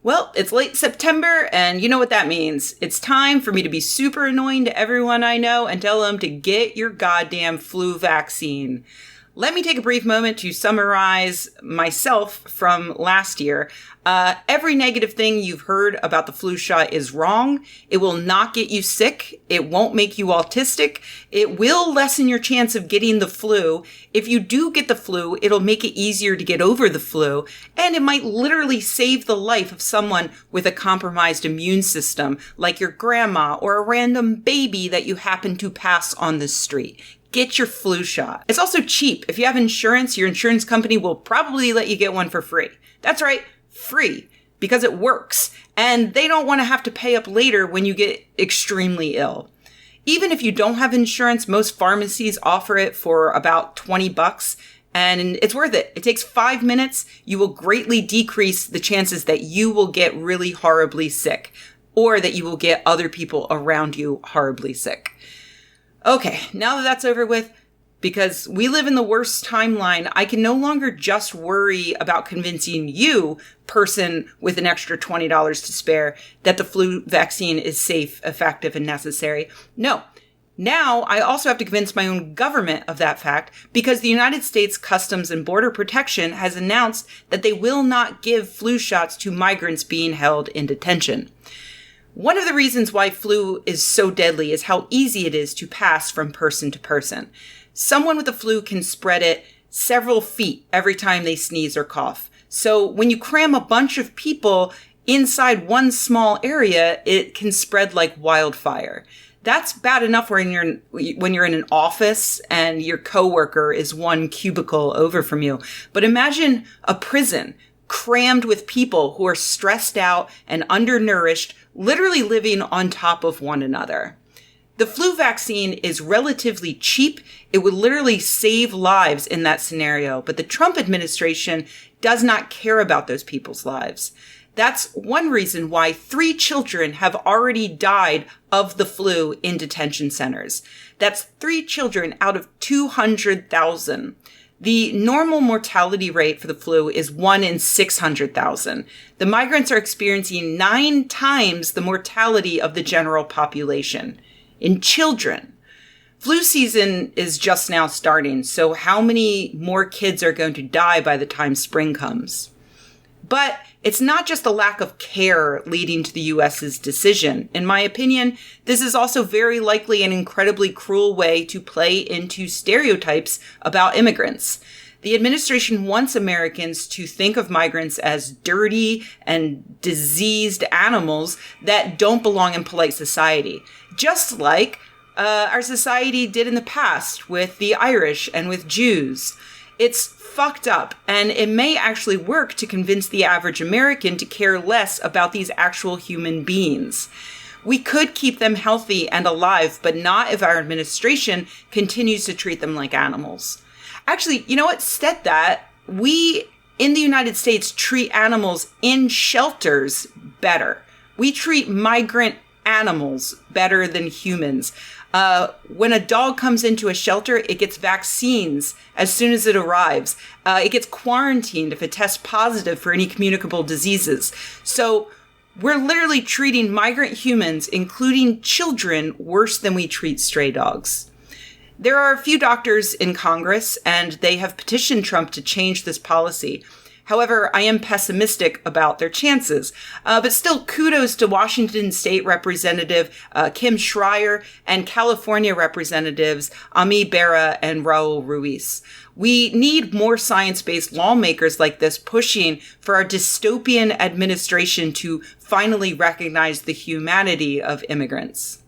Well, it's late September, and you know what that means. It's time for me to be super annoying to everyone I know and tell them to get your goddamn flu vaccine. Let me take a brief moment to summarize myself from last year. Every negative thing you've heard about the flu shot is wrong. It will not get you sick. It won't make you autistic. It will lessen your chance of getting the flu. If you do get the flu, it'll make it easier to get over the flu. And it might literally save the life of someone with a compromised immune system, like your grandma or a random baby that you happen to pass on the street. Get your flu shot. It's also cheap. If you have insurance, your insurance company will probably let you get one for free. That's right, free, because it works. And they don't want to have to pay up later when you get extremely ill. Even if you don't have insurance, most pharmacies offer it for about $20, and it's worth it. It takes 5 minutes. You will greatly decrease the chances that you will get really horribly sick, or that you will get other people around you horribly sick. Okay, now that that's over with, because we live in the worst timeline, I can no longer just worry about convincing you, person with an extra $20 to spare, that the flu vaccine is safe, effective, and necessary. No. Now, I also have to convince my own government of that fact, because the United States Customs and Border Protection has announced that they will not give flu shots to migrants being held in detention. One of the reasons why flu is so deadly is how easy it is to pass from person to person. Someone with the flu can spread it several feet every time they sneeze or cough. So when you cram a bunch of people inside one small area, it can spread like wildfire. That's bad enough when you're in an office and your coworker is one cubicle over from you. But imagine a prison crammed with people who are stressed out and undernourished, literally living on top of one another. The flu vaccine is relatively cheap. It would literally save lives in that scenario, but the Trump administration does not care about those people's lives. That's one reason why 3 children have already died of the flu in detention centers. That's 3 children out of 200,000. The normal mortality rate for the flu is 1 in 600,000. The migrants are experiencing 9 times the mortality of the general population. In children, flu season is just now starting, so how many more kids are going to die by the time spring comes? But it's not just the lack of care leading to the U.S.'s decision. In my opinion, this is also very likely an incredibly cruel way to play into stereotypes about immigrants. The administration wants Americans to think of migrants as dirty and diseased animals that don't belong in polite society, just like our society did in the past with the Irish and with Jews. It's fucked up, and it may actually work to convince the average American to care less about these actual human beings. We could keep them healthy and alive, but not if our administration continues to treat them like animals. Actually, you know what? Instead that, we in the United States treat animals in shelters better. We treat migrant animals better than humans. When a dog comes into a shelter, it gets vaccines as soon as it arrives. It gets quarantined if it tests positive for any communicable diseases. So we're literally treating migrant humans, including children, worse than we treat stray dogs. There are a few doctors in Congress, and they have petitioned Trump to change this policy. However, I am pessimistic about their chances. But still, kudos to Washington State Representative Kim Schreier and California Representatives Ami Bera and Raul Ruiz. We need more science-based lawmakers like this pushing for our dystopian administration to finally recognize the humanity of immigrants.